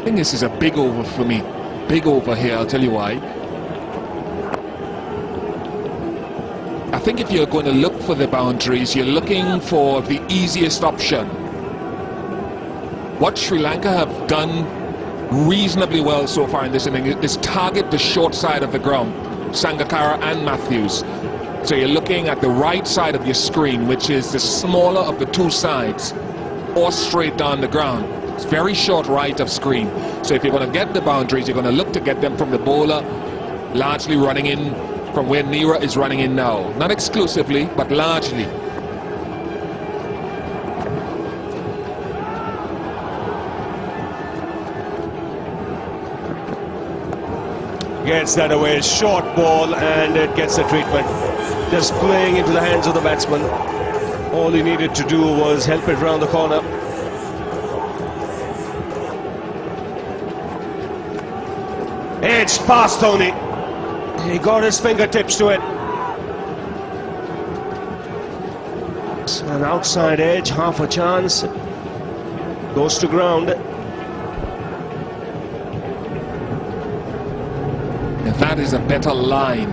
think this is a big over for me. Big over here, I'll tell you why. I think if you're going to look for the boundaries, you're looking for the easiest option. What Sri Lanka have done reasonably well so far in this inning is target the short side of the ground, Sangakkara and Mathews. So you're looking at the right side of your screen, which is the smaller of the two sides, or straight down the ground. It's very short right of screen. So if you're going to get the boundaries, you're going to look to get them from the bowler, largely running in from where Nira is running in now. Not exclusively, but largely. Gets that away, short ball, and it gets the treatment. Just playing into the hands of the batsman. All he needed to do was help it round the corner. Edged past Tony. He got his fingertips to it. It's an outside edge, half a chance. Goes to ground. That is a better line.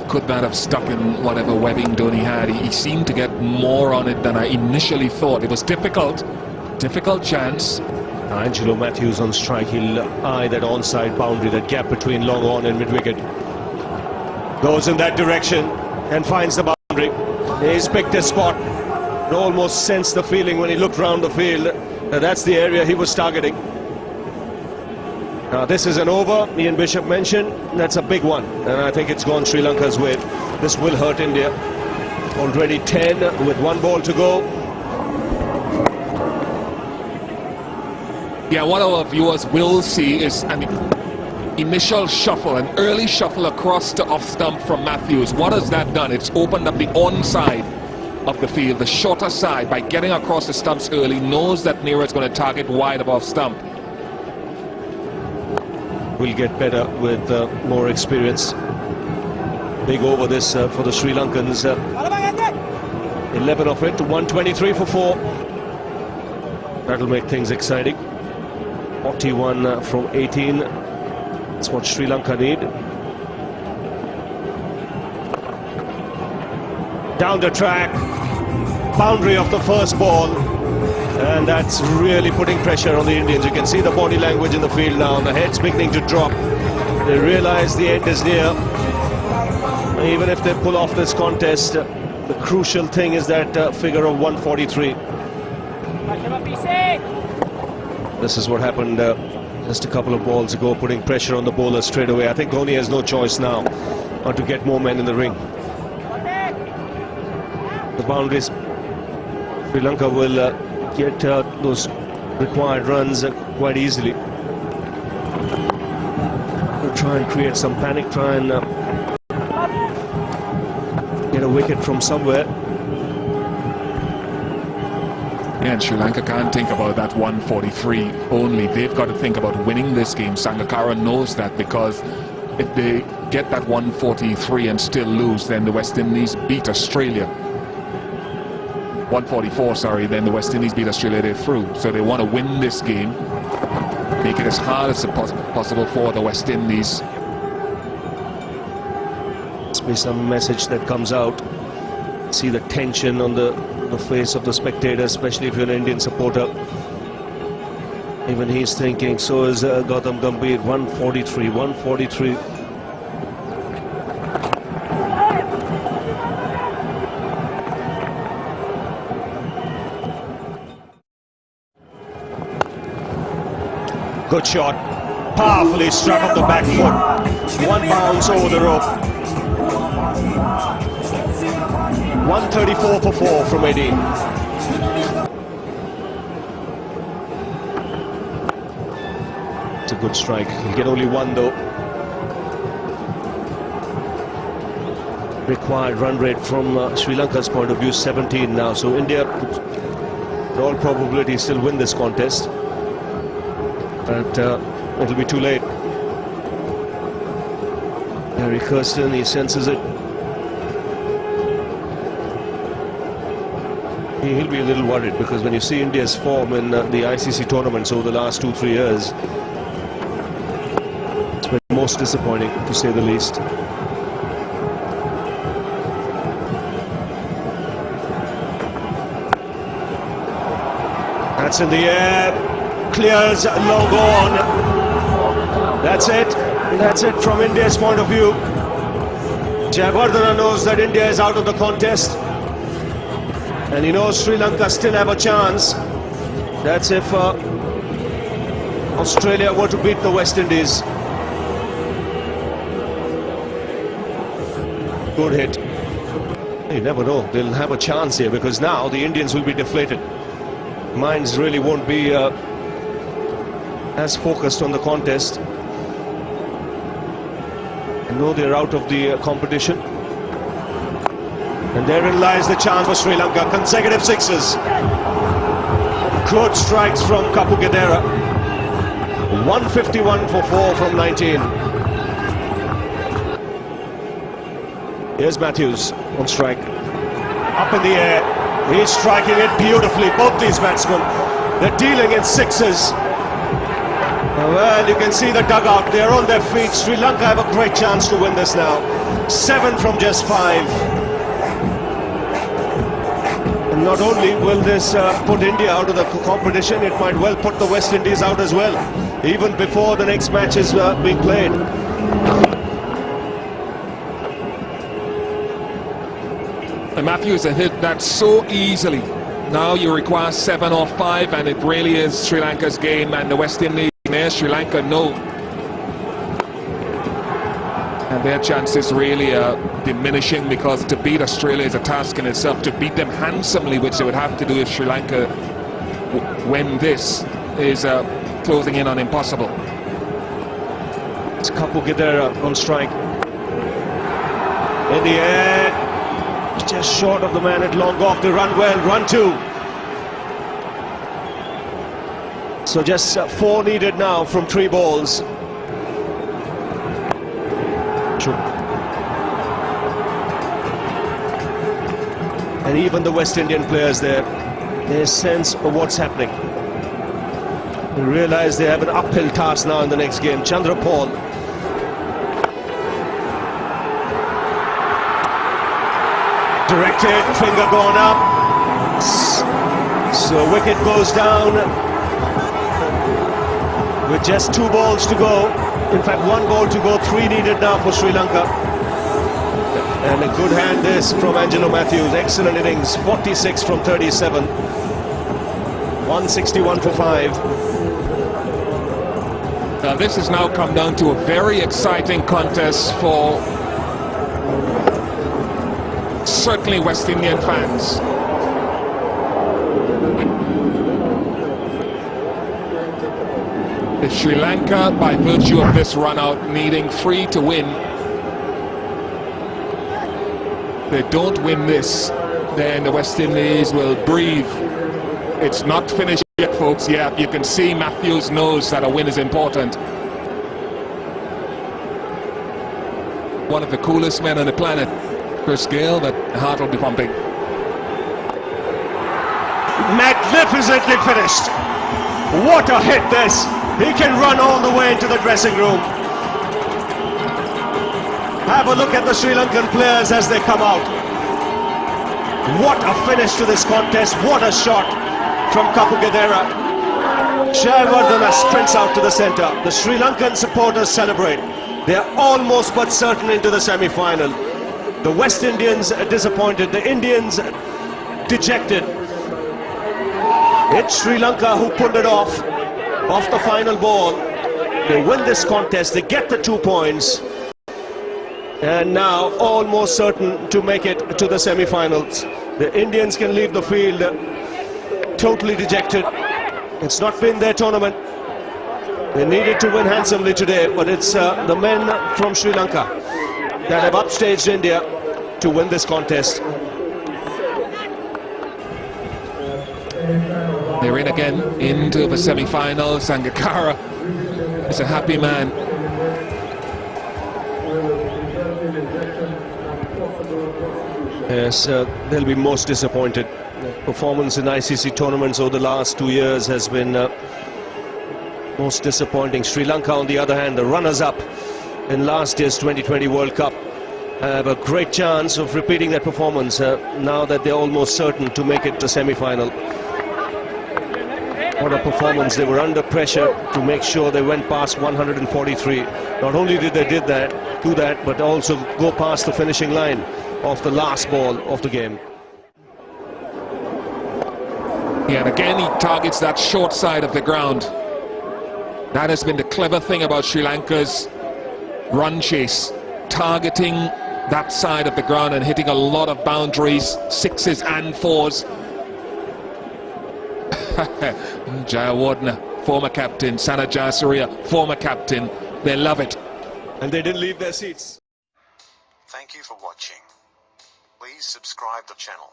Could that have stuck in whatever webbing Dhoni had? He seemed to get more on it than I initially thought. It was difficult chance. Angelo Mathews on strike. He'll eye that onside boundary, that gap between long on and mid-wicket. Goes in that direction and finds the boundary. He's picked a spot. You almost sensed the feeling when he looked round the field. That's the area he was targeting. Now this is an over, Ian Bishop mentioned. That's a big one, and I think it's gone Sri Lanka's way. This will hurt India. Already 10 with one ball to go. Yeah, what our viewers will see is an initial shuffle, an early shuffle across to off stump from Mathews. What has that done? It's opened up the on side of the field, the shorter side, by getting across the stumps early. Knows that Nira is going to target wide above stump. Will get better with more experience. Big over this for the Sri Lankans. 11 of it, 123 for 4. That'll make things exciting. 41 from 18. That's what Sri Lanka need. Down the track. Boundary of the first ball. And that's really putting pressure on the Indians. You can see the body language in the field now. The head's beginning to drop. They realize the end is near. Even if they pull off this contest, the crucial thing is that figure of 143. This is what happened just a couple of balls ago, putting pressure on the bowler straight away. I think Dhoni has no choice now but to get more men in the ring. The boundaries, Sri Lanka will get those required runs quite easily. We'll try and create some panic, try and get a wicket from somewhere. Yeah, and Sri Lanka can't think about that 143 only. They've got to think about winning this game. Sangakkara knows that, because if they get that 143 and still lose, then the West Indies beat Australia. 144, sorry, then the West Indies beat Australia, they're through. So they want to win this game, make it as hard as possible for the West Indies. Must be some message that comes out. See the tension on the face of the spectator, especially if you're an Indian supporter. Even he's thinking, so is Gautam Gambhir. 143, 143. Good shot, powerfully struck off the back foot. One bounce over the rope. 134 for 4 from Eddie. It's a good strike. He'll get only one though. Required run rate from Sri Lanka's point of view, 17 now. So India, in all probability, still win this contest. But it'll be too late. Gary Kirsten, he senses it. He'll be a little worried, because when you see India's form in the ICC tournaments over the last 2-3 years, it's been most disappointing, to say the least. That's in the air, clears, long on. That's it from India's point of view. Jayawardene knows that India is out of the contest, and he knows Sri Lanka still have a chance. That's if Australia were to beat the West Indies. Good hit. You never know, they'll have a chance here, because now the Indians will be deflated. Minds really won't be as focused on the contest. I know they're out of the competition. And therein lies the chance for Sri Lanka. Consecutive sixes. Good strikes from Kapugedara. 151 for 4 from 19. Here's Mathews on strike. Up in the air. He's striking it beautifully. Both these batsmen, they're dealing in sixes. Well, you can see the dugout. They're on their feet. Sri Lanka have a great chance to win this now. 7 from just 5. And not only will this put India out of the competition, it might well put the West Indies out as well, even before the next match is being played. And Mathews has hit that so easily. Now you require 7 or 5, and it really is Sri Lanka's game, and the West Indies, Sri Lanka know. And their chances really are diminishing, because to beat Australia is a task in itself. To beat them handsomely, which they would have to do if Sri Lanka win this, is closing in on impossible. It's Kapugedara on strike. In the air, just short of the man at long off. They run well, run 2. So just 4 needed now from 3 balls. And even the West Indian players there, they sense of what's happening. They realize they have an uphill task now in the next game. Chandrapal. Directed, finger gone up. So wicket goes down with just 2 balls to go. In fact, 1 ball to go, 3 needed now for Sri Lanka. And a good hand this from Angelo Mathews. Excellent innings, 46 from 37. 161 for 5. Now this has now come down to a very exciting contest for certainly West Indian fans. If Sri Lanka, by virtue of this run out, needing 3 to win, they don't win this, then the West Indies will breathe. It's not finished yet, folks. Yeah, you can see Mathews knows that a win is important. One of the coolest men on the planet, Chris Gale, but heart will be pumping. Magnificently finished. What a hit this. He can run all the way into the dressing room. Have a look at the Sri Lankan players as they come out. What a finish to this contest. What a shot from Kapugedara. Jayawardene sprints out to the centre. The Sri Lankan supporters celebrate. They are almost but certain into the semi-final. The West Indians are disappointed. The Indians dejected. It's Sri Lanka who pulled it off the final ball. They win this contest. They get the 2 points. And now almost certain to make it to the semi-finals. The Indians can leave the field totally dejected. It's not been their tournament. They needed to win handsomely today, but it's the men from Sri Lanka that have upstaged India to win this contest. They're in again into the semi-final. Sangakkara is a happy man. Yes, they'll be most disappointed. performance in ICC tournaments over the last 2 years has been most disappointing. Sri Lanka, on the other hand, the runners-up in last year's 2020 World Cup, have a great chance of repeating that performance now that they're almost certain to make it to semi-final. What a performance. They were under pressure to make sure they went past 143. Not only did they do that, but also go past the finishing line of the last ball of the game. Yeah, and again he targets that short side of the ground. That has been the clever thing about Sri Lanka's run chase, targeting that side of the ground and hitting a lot of boundaries, sixes and fours. Jayawardene, former captain, Sana Jayasuriya, former captain, they love it. And they didn't leave their seats. Thank you for watching. Please subscribe the channel,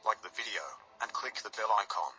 like the video, and click the bell icon.